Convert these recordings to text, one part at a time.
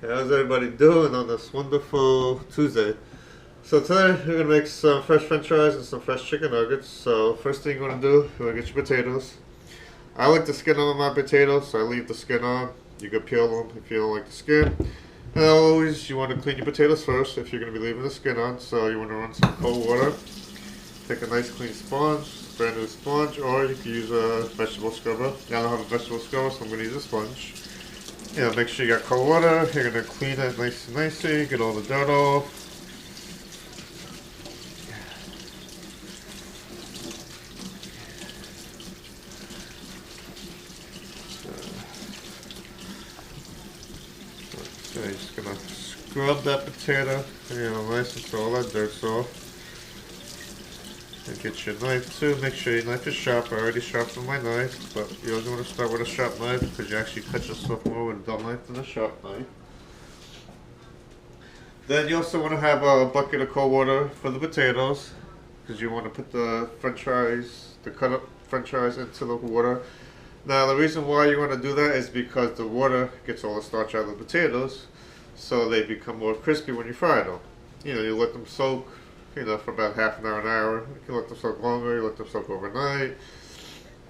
How's everybody doing on this wonderful Tuesday? So today we're gonna make some fresh French fries and some fresh chicken nuggets. So first thing you wanna do, you wanna get your potatoes. I like the skin on my potatoes, so I leave the skin on. You can peel them if you don't like the skin. And always, you want to clean your potatoes first if you're gonna be leaving the skin on. So you want to run some cold water. Take a nice clean sponge, brand new sponge, or you can use a vegetable scrubber. I don't have a vegetable scrubber, so I'm gonna use a sponge. Make sure you got cold water. You're gonna clean it nice and nicely, get all the dirt off. So you're just gonna scrub that potato, nice until all that dirt's off. And get your knife too. Make sure your knife is sharp. I already sharpened my knife, but you always want to start with a sharp knife because you actually cut yourself more with a dull knife than a sharp knife. Then you also want to have a bucket of cold water for the potatoes because you want to put the French fries, the cut up French fries into the water. Now the reason why you want to do that is because the water gets all the starch out of the potatoes, so they become more crispy when you fry them. You let them soak, for about half an hour. You can let them soak longer, you let them soak overnight.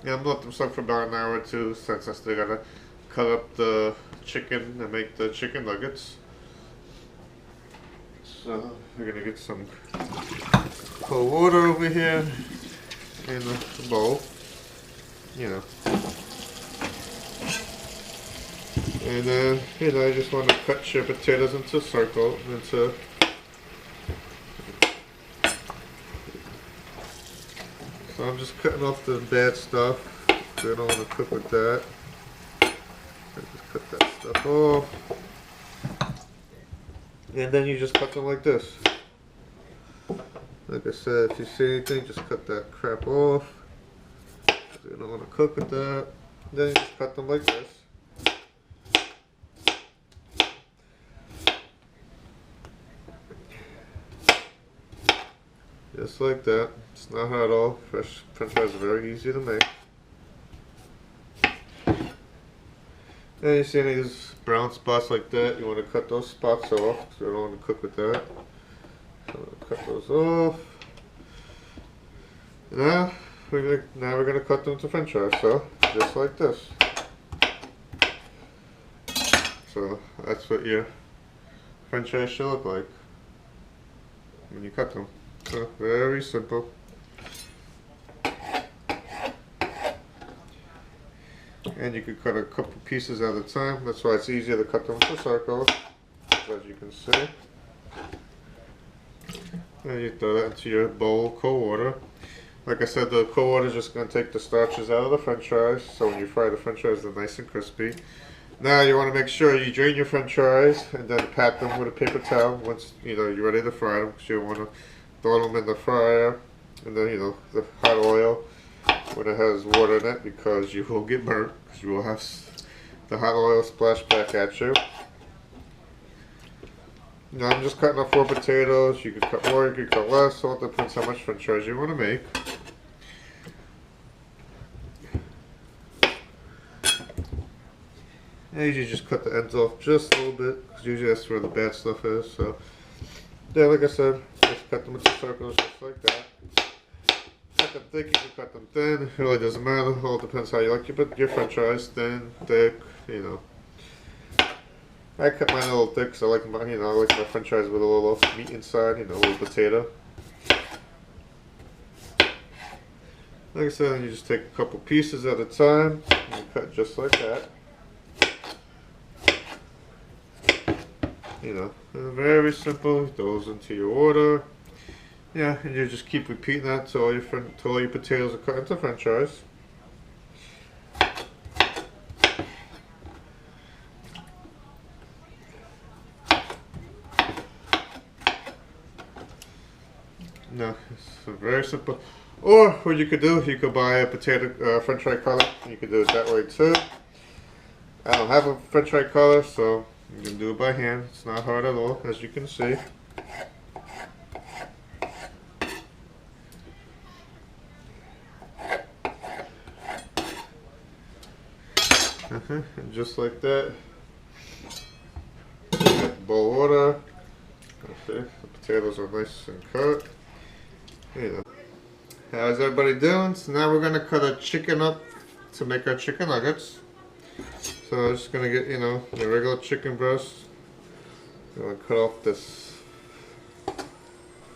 I'm let them soak for about an hour or two, since I still gotta cut up the chicken and make the chicken nuggets. So we're gonna get some cold water over here in the bowl. And you just want to cut your potatoes into circles, So I'm just cutting off the bad stuff. So I don't want to cook with that. I just cut that stuff off. And then you just cut them like this. Like I said, if you see anything, just cut that crap off. So you don't want to cook with that. Then you just cut them like this. Just like that. It's not hard at all. Fresh French fries are very easy to make. And you see any of these brown spots like that, you want to cut those spots off, so you don't want to cook with that. So cut those off. Now we're gonna cut them to French fries. So just like this. So that's what your French fries should look like when you cut them. So very simple. And you can cut a couple pieces at a time. That's why it's easier to cut them into circles, as you can see. And you throw that into your bowl of cold water. Like I said, the cold water is just going to take the starches out of the French fries, so when you fry the French fries, they're nice and crispy. Now you want to make sure you drain your French fries and then pat them with a paper towel once you're ready to fry them, because you want to throw them in the fryer, and then the hot oil when it has water in it, because you will get burnt, because you will have the hot oil splash back at you. Now I'm just cutting up 4 potatoes. You can cut more, you can cut less, so it depends how much French fries you want to make. And usually just cut the ends off just a little bit, because usually that's where the bad stuff is. So yeah, like I said, just cut them into circles just like that. Cut them thick, you can cut them thin. It really doesn't matter. It all depends how you like your French fries. Thin, thick, I cut mine a little thick because I like my French fries with a little meat inside, a little potato. Like I said, you just take a couple pieces at a time and cut just like that. Very simple. Those into your order. Yeah, and you just keep repeating that till all your potatoes are cut into French fries. No, it's very simple. Or what you could do, you could buy a potato French fry color. You could do it that way too. I don't have a French fry color, so you can do it by hand. It's not hard at all, as you can see. And just like that, bowl of water. Okay, the potatoes are nice and cut. Yeah. How's everybody doing? So now we're gonna cut a chicken up to make our chicken nuggets. So I'm just gonna get, you know, the regular chicken breast. I'm gonna cut off this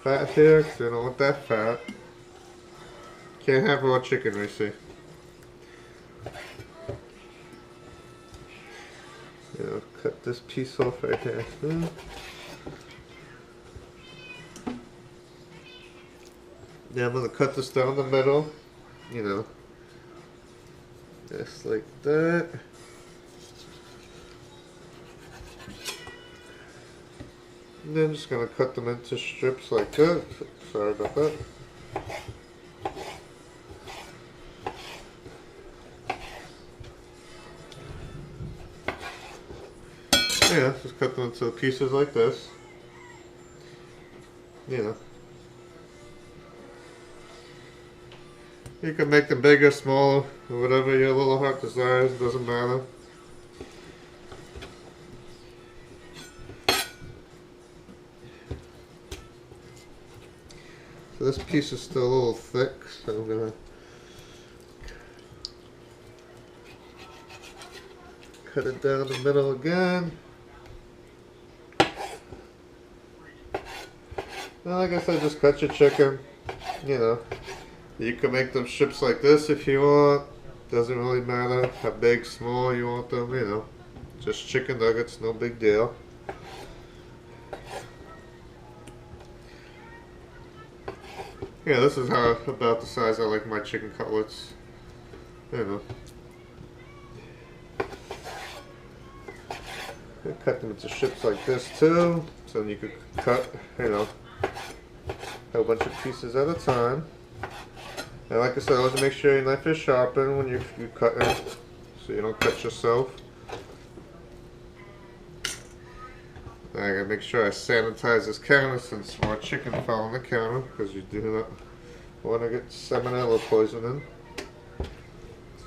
fat here because I don't want that fat. Can't have raw chicken, I see. Yeah, cut this piece off right here. Now I'm gonna cut this down the middle, you know, just like that. And then I'm just gonna cut them into strips like that. Sorry about that. Yeah, just cut them into pieces like this. You know. You can make them bigger, smaller, or whatever your little heart desires, it doesn't matter. So this piece is still a little thick, so I'm gonna cut it down the middle again. Now, like I said, just cut your chicken, you know. You can make them strips like this if you want. Doesn't really matter how big, small you want them, you know. Just chicken nuggets, no big deal. Yeah, this is how about the size I like my chicken cutlets. You know. You cut them into strips like this too, so you could cut, you know, a bunch of pieces at a time. And like I said, always make sure your knife is sharpened when you're cutting, so you don't cut yourself. Now I gotta make sure I sanitize this counter since more chicken fell on the counter, because you do not want to get salmonella poisoning.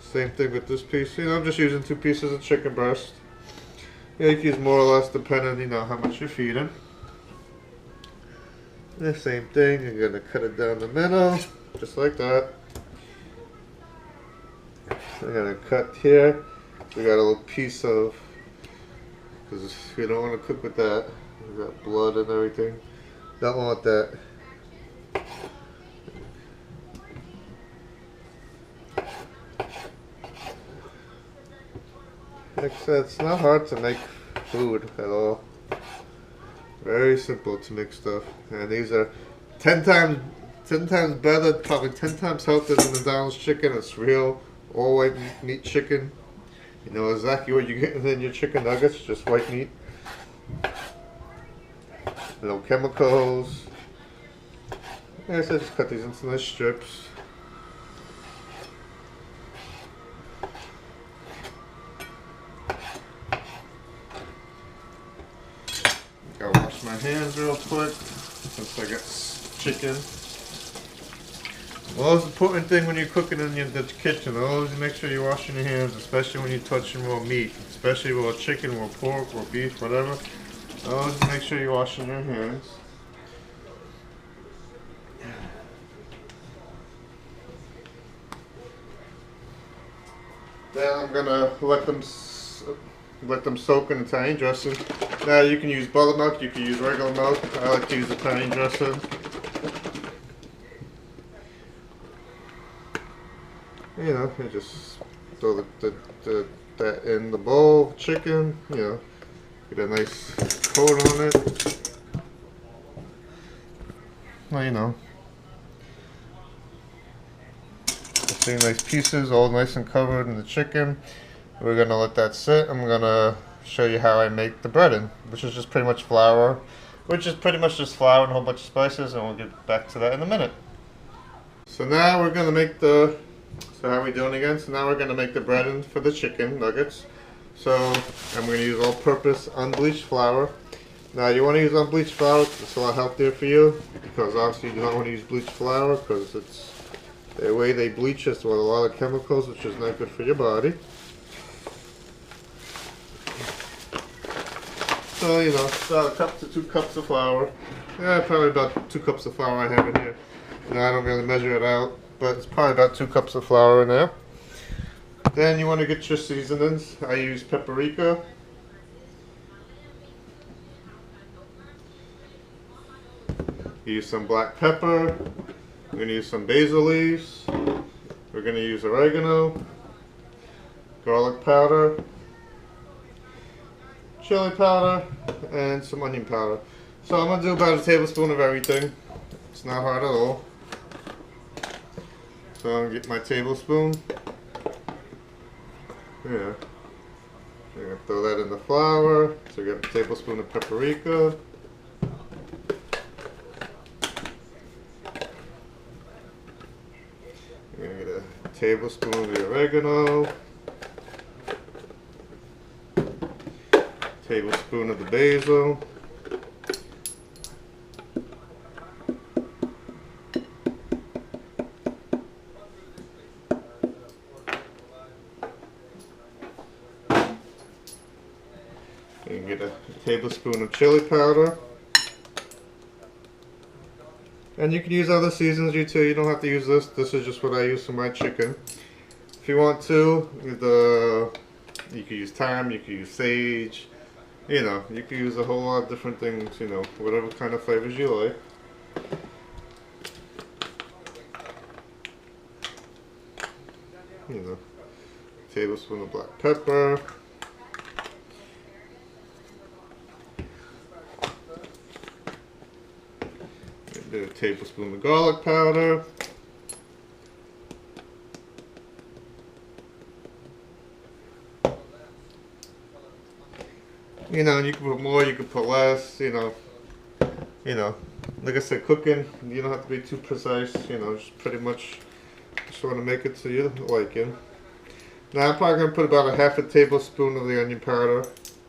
Same thing with this piece. You know, I'm just using 2 pieces of chicken breast. Yeah, you can use more or less depending, you know, how much you're feeding. The same thing, you're gonna cut it down the middle, just like that. I'm gonna cut here. We got a little piece of, because you don't want to cook with that. We got blood and everything. Don't want that. Like I said, it's not hard to make food at all. Very simple to make stuff, and these are 10 times better, probably 10 times healthier than the McDonald's chicken. It's real, all white meat chicken. You know exactly what you're getting in your chicken nuggets, just white meat. No chemicals. Like I said, just cut these into nice strips. Gotta wash my hands real quick since I got chicken. The most important thing when you're cooking in the kitchen, always make sure you're washing your hands, especially when you're touching raw meat, especially raw chicken, raw pork, raw beef, whatever. Always make sure you're washing your hands. Then I'm gonna let them soak in Italian dressing. Now you can use buttermilk, you can use regular milk. I like to use Italian dressing. You know, you just throw that in the bowl, chicken, you know, get a nice coat on it. Well, you know, see nice pieces, all nice and covered in the chicken. We're gonna let that sit. I'm gonna show you how I make the breading, which is just pretty much flour, and a whole bunch of spices, and we'll get back to that in a minute. So now we're gonna make the, so how are we doing again? So now we're gonna make the breading for the chicken nuggets. So I'm gonna use all-purpose unbleached flour. Now you want to use unbleached flour, it's a lot healthier for you, because obviously you do not want to use bleached flour, because it's the way they bleach is with a lot of chemicals, which is not good for your body. So, you know, about a cup to 2 cups of flour. Yeah, probably about 2 cups of flour I have in here. You know, I don't really measure it out, but it's probably about 2 cups of flour in there. Then you want to get your seasonings. I use paprika. Use some black pepper. We're going to use some basil leaves. We're going to use oregano, garlic powder, chili powder, and some onion powder. So I'm going to do about a tablespoon of everything. It's not hard at all. So I'm going to get my tablespoon. Yeah. I'm going to throw that in the flour. So you got a tablespoon of paprika. You're going to get a tablespoon of the oregano. Tablespoon of the basil. You can get a tablespoon of chili powder. And you can use other seasons too. You don't have to use this. This is just what I use for my chicken. If you want to, you can use thyme, you can use sage. You know, you can use a whole lot of different things, you know, whatever kind of flavors you like. You know, tablespoon of black pepper. Do a tablespoon of garlic powder. You know, you can put more, you can put less, you know, like I said, cooking, you don't have to be too precise, you know, just pretty much just want to make it so you like it. Now I'm probably going to put about a half a tablespoon of the onion powder,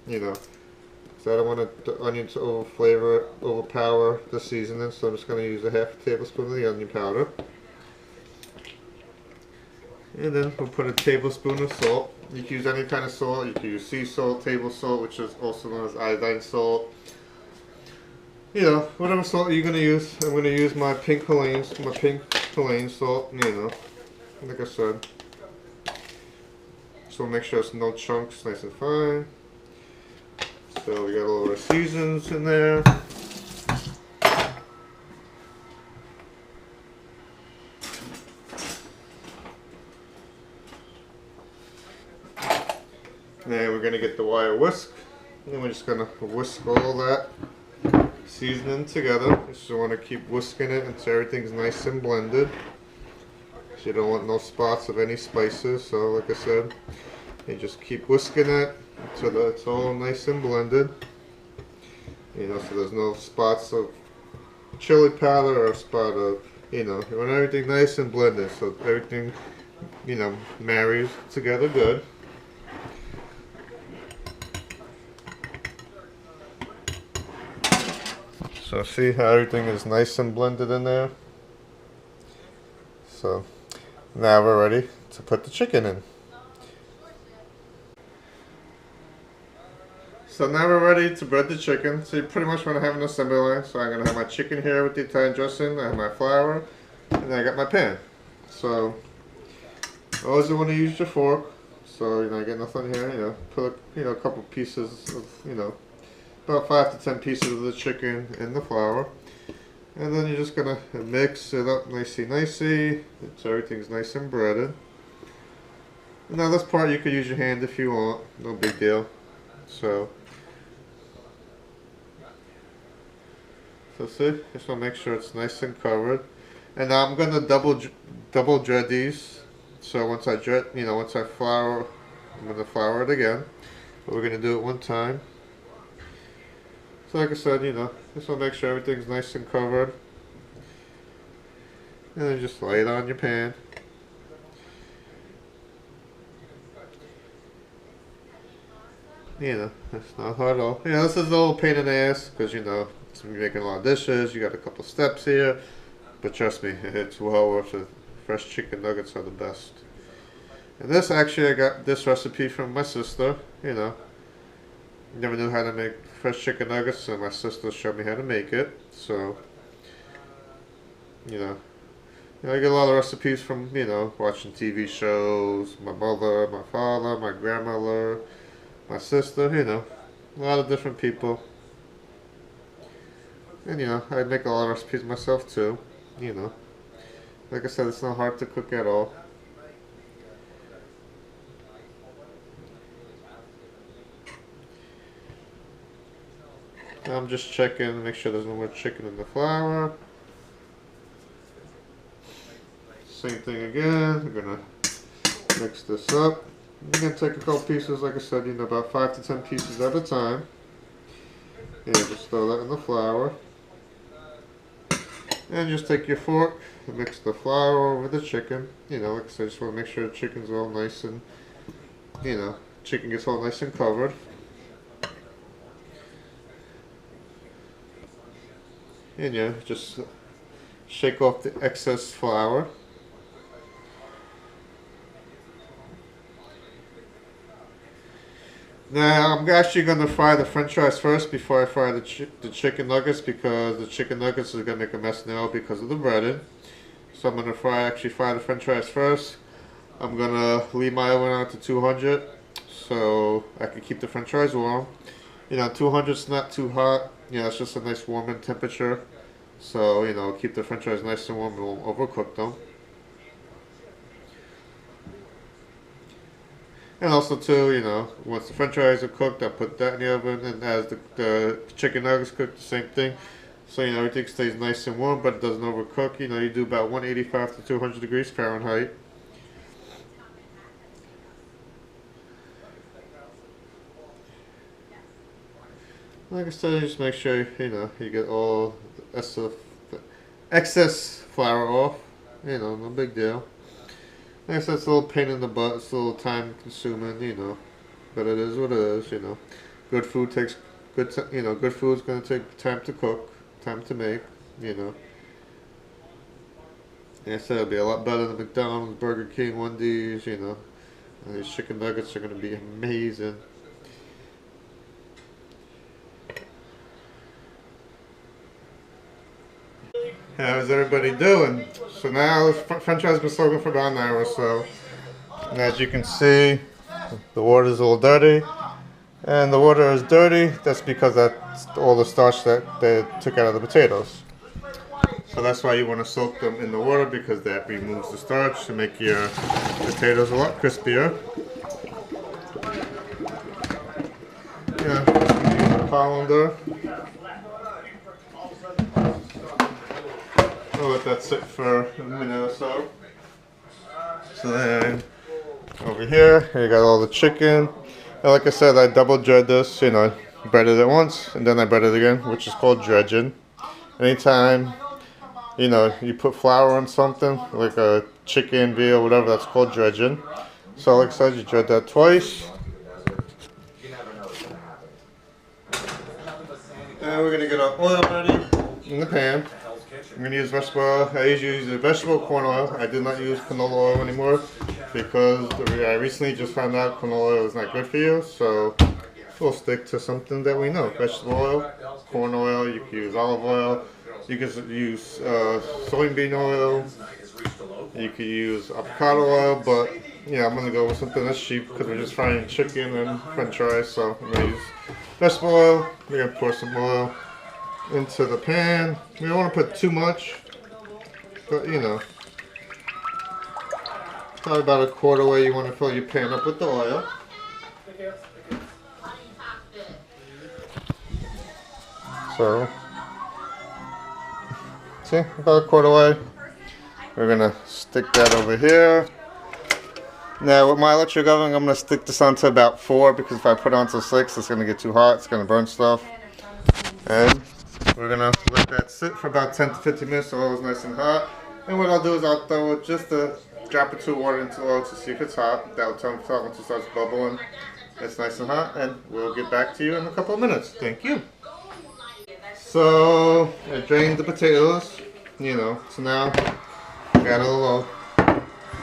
you know, because I don't want the onion to overpower the seasoning, so I'm just going to use a half a tablespoon of the onion powder. And then we'll put a tablespoon of salt. You can use any kind of salt. You can use sea salt, table salt, which is also known as iodine salt. You know, whatever salt you're going to use. I'm going to use my pink Himalayan salt, you know, like I said. So make sure it's no chunks, nice and fine. So we got all our seasons in there. Now we're going to get the wire whisk, and we're just going to whisk all that seasoning together. Just want to keep whisking it until everything's nice and blended. So you don't want no spots of any spices, so like I said, you just keep whisking it until it's all nice and blended. You know, so there's no spots of chili powder or a spot of, you know, you want everything nice and blended so everything, you know, marries together good. So see how everything is nice and blended in there? So now we're ready to put the chicken in. So now we're ready to bread the chicken. So you pretty much want to have an assembly line. So I'm going to have my chicken here with the Italian dressing. I have my flour. And then I got my pan. So always you want to use your fork. So, you know, I get nothing here. You know, put, you know, a couple pieces of, you know, about 5 to 10 pieces of the chicken in the flour. And then you're just going to mix it up nicey so everything's nice and breaded. Now this part you could use your hand if you want. No big deal. So see, just want to make sure it's nice and covered. And now I'm going to double dread these. So once I dread, you know, once I flour, I'm going to flour it again. But we're going to do it one time. So like I said, you know, just want to make sure everything's nice and covered. And then just lay it on your pan. You know, it's not hard at all. You know, this is a little pain in the ass because, you know, you're making a lot of dishes, you got a couple steps here. But trust me, it's well worth it. Fresh chicken nuggets are the best. And this, actually, I got this recipe from my sister, you know. Never knew how to make fresh chicken nuggets, so my sister showed me how to make it. So, you know, I get a lot of recipes from, watching TV shows, my mother, my father, my grandmother, my sister, a lot of different people. And, I make a lot of recipes myself too, Like I said, it's not hard to cook at all. I'm just checking to make sure there's no more chicken in the flour. Same thing again. We're gonna mix this up. I'm gonna take a couple pieces, like I said, about 5 to 10 pieces at a time. And just throw that in the flour. And just take your fork and mix the flour over the chicken. Like I said, just want to make sure the chicken's all nice and, chicken gets all nice and covered. And just shake off the excess flour. Now I'm actually going to fry the french fries first before I fry the chicken nuggets, because the chicken nuggets is going to make a mess now because of the breading. So I'm going to actually fry the french fries first. I'm going to leave my oven on to 200 so I can keep the french fries warm. 200 is not too hot. It's just a nice warming temperature. So, keep the french fries nice and warm and won't overcook them. And also too, once the french fries are cooked, I put that in the oven, and as the chicken nuggets cook, the same thing. So, everything stays nice and warm, but it doesn't overcook. You do about 185 to 200 degrees Fahrenheit. Like I said, just make sure, you get all the excess flour off. No big deal. Like I said, it's a little pain in the butt, it's a little time consuming, but it is what it is, Good food takes good food's gonna take time to cook, time to make, Like I said, it'll be a lot better than McDonald's, Burger King, Wendy's, And these chicken nuggets are gonna be amazing. How's everybody doing? So now french fries have been soaking for about an hour or so. And as you can see, the water is a little dirty. And the water is dirty, that's because that's all the starch that they took out of the potatoes. So that's why you want to soak them in the water, because that removes the starch to make your potatoes a lot crispier. Use a colander. I'll let that sit for a minute or so. So then, over here, you got all the chicken. And like I said, I double dredged this, breaded it once, and then I breaded it again, which is called dredging. Anytime, you put flour on something, like a chicken, veal, whatever, that's called dredging. So like I said, you dredge that twice. And we're going to get our oil ready in the pan. I'm going to use vegetable oil. I usually use the vegetable corn oil. I do not use canola oil anymore, because I recently just found out canola oil is not good for you. So we'll stick to something that we know. Vegetable oil, corn oil, you can use olive oil, you can use soybean oil, you can use avocado oil, but yeah, I'm going to go with something that's cheap because we're just frying chicken and french fries. So I'm going to use vegetable oil. We're going to pour some oil into the pan. We don't want to put too much, but probably about a quarter way you want to fill your pan up with the oil. So, see, about a quarter way. We're gonna stick that over here. Now with my electric oven, I'm gonna stick this onto about 4, because if I put it onto 6, it's gonna get too hot. It's gonna burn stuff. And we're gonna let that sit for about 10 to 15 minutes so oil is nice and hot. And what I'll do is I'll throw just a drop or 2 water into the oil to see if it's hot. That'll tell me if it's hot once it starts bubbling. It's nice and hot, and we'll get back to you in a couple of minutes. Thank you. So I drained the potatoes, so now I got a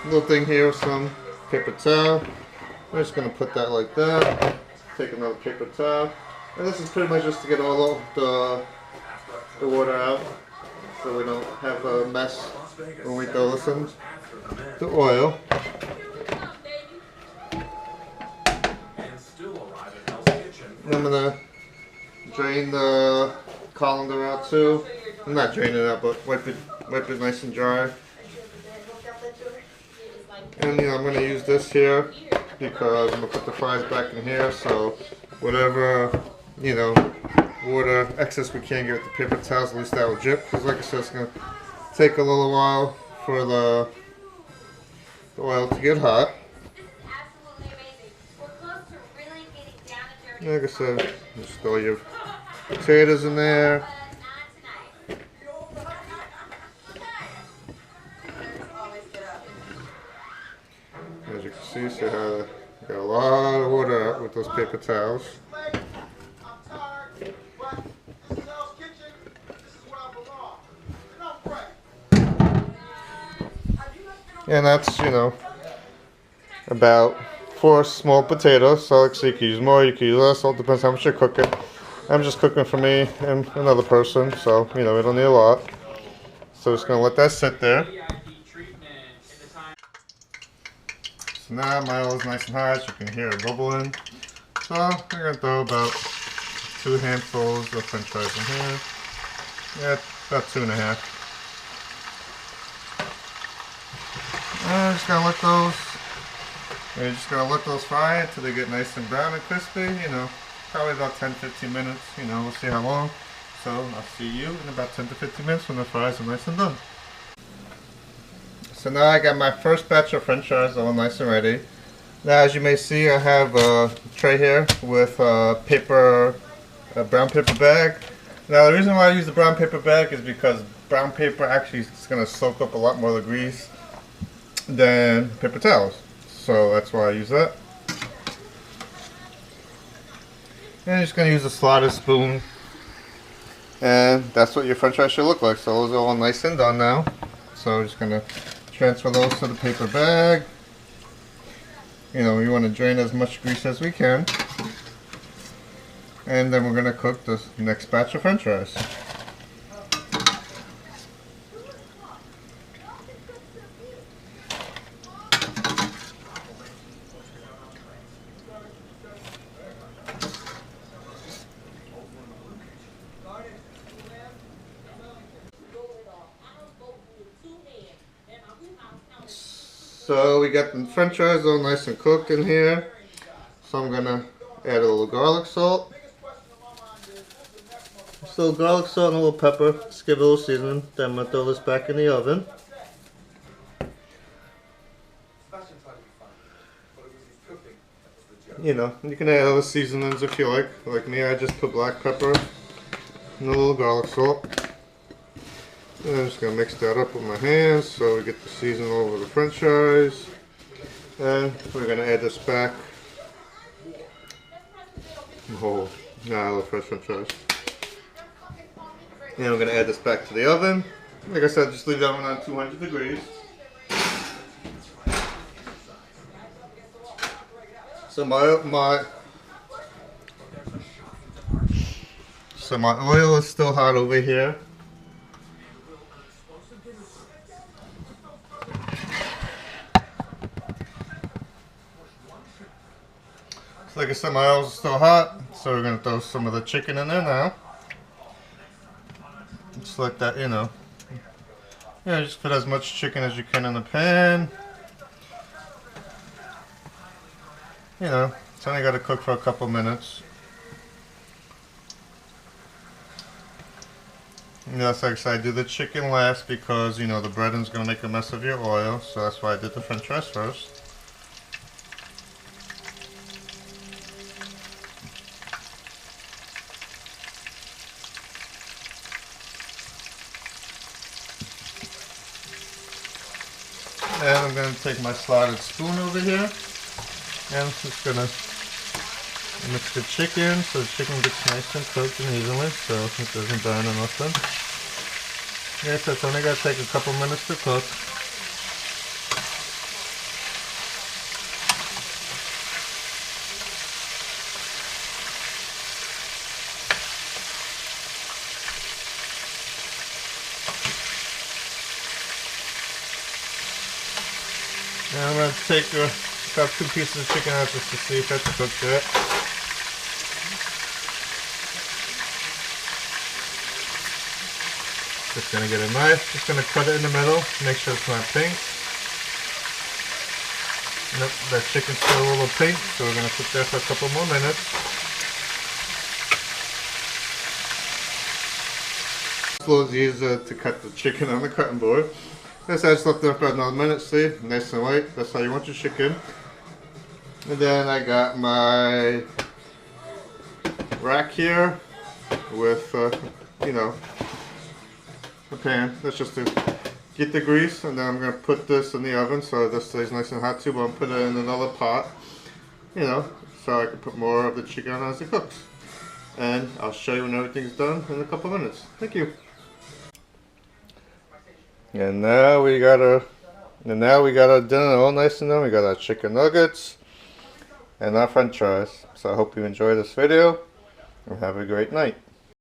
little thing here with some paper towel. We're just gonna put that like that. take another paper towel. And this is pretty much just to get all of the water out, so we don't have a mess when we go listen the oil. I'm gonna drain the colander out too. I'm not draining it out, but wipe it nice and dry. And I'm gonna use this here because I'm gonna put the fries back in here. So whatever water excess we can't get with the paper towels, at least that will drip. Because like I said, it's gonna take a little while for the oil to get hot. Like I said, just throw your potatoes in there. As you can see, got a lot of water out with those paper towels. And that's, about 4 small potatoes. So like I said, you can use more, you can use less, all depends how much you're cooking. I'm just cooking for me and another person, so we don't need a lot. So just gonna let that sit there. So now my oil is nice and hot, you can hear it bubbling. So I'm gonna throw about 2 handfuls of french fries in here. Yeah, about 2.5. I'm just gonna let those. You're just gonna let those fry until they get nice and brown and crispy. Probably about 10-15 minutes. We'll see how long. So I'll see you in about 10 to 15 minutes when the fries are nice and done. So now I got my first batch of french fries all nice and ready. Now as you may see, I have a tray here with a brown paper bag. Now the reason why I use the brown paper bag is because brown paper actually is going to soak up a lot more of the grease than paper towels. So that's why I use that. And I'm just going to use a slotted spoon. And that's what your french fries should look like. So those are all nice and done now. So I'm just going to transfer those to the paper bag. We want to drain as much grease as we can. And then we're going to cook the next batch of french fries. So we got the french fries all nice and cooked in here. So I'm gonna add a little garlic salt. So garlic salt and a little pepper. Just give it a little seasoning. Then I'm gonna throw this back in the oven. You can add other seasonings if you like. Like me, I just put black pepper and a little garlic salt. And I'm just going to mix that up with my hands so we get the seasoning all over the french fries. And we're going to add this back. Oh, now I love fresh french fries. And we're going to add this back to the oven. Like I said, just leave the oven on 200 degrees. So my oil is still hot over here. So like I said, my oil is still hot, so we're gonna throw some of the chicken in there now. Just like that, just put as much chicken as you can in the pan. It's only got to cook for a couple minutes. Yes, like I said, I do the chicken last because, the breading's going to make a mess of your oil. So that's why I did the french fries first. And I'm going to take my slotted spoon over here. And I'm just going to mix the chicken so the chicken gets nice and cooked and evenly so it doesn't burn or nothing. Yes, it's only going to take a couple minutes to cook. And I'm going to take about 2 pieces of chicken out just to see if that's cooked yet. Just going to get a knife, just going to cut it in the middle, make sure it's not pink. Nope, that chicken's still a little pink, so we're going to cook that for a couple more minutes. It's a little easier to cut the chicken on the cutting board. This I just left it for another minute, see? Nice and white, that's how you want your chicken. And then I got my rack here with, you know, a pan. That's just to get the grease, and then I'm going to put this in the oven so this stays nice and hot too, but I'm going to put it in another pot, you know, so I can put more of the chicken on as it cooks. And I'll show you when everything's done in a couple minutes. Thank you. And now we got our dinner all nice and done. We got our chicken nuggets and our french fries. So I hope you enjoy this video and have a great night.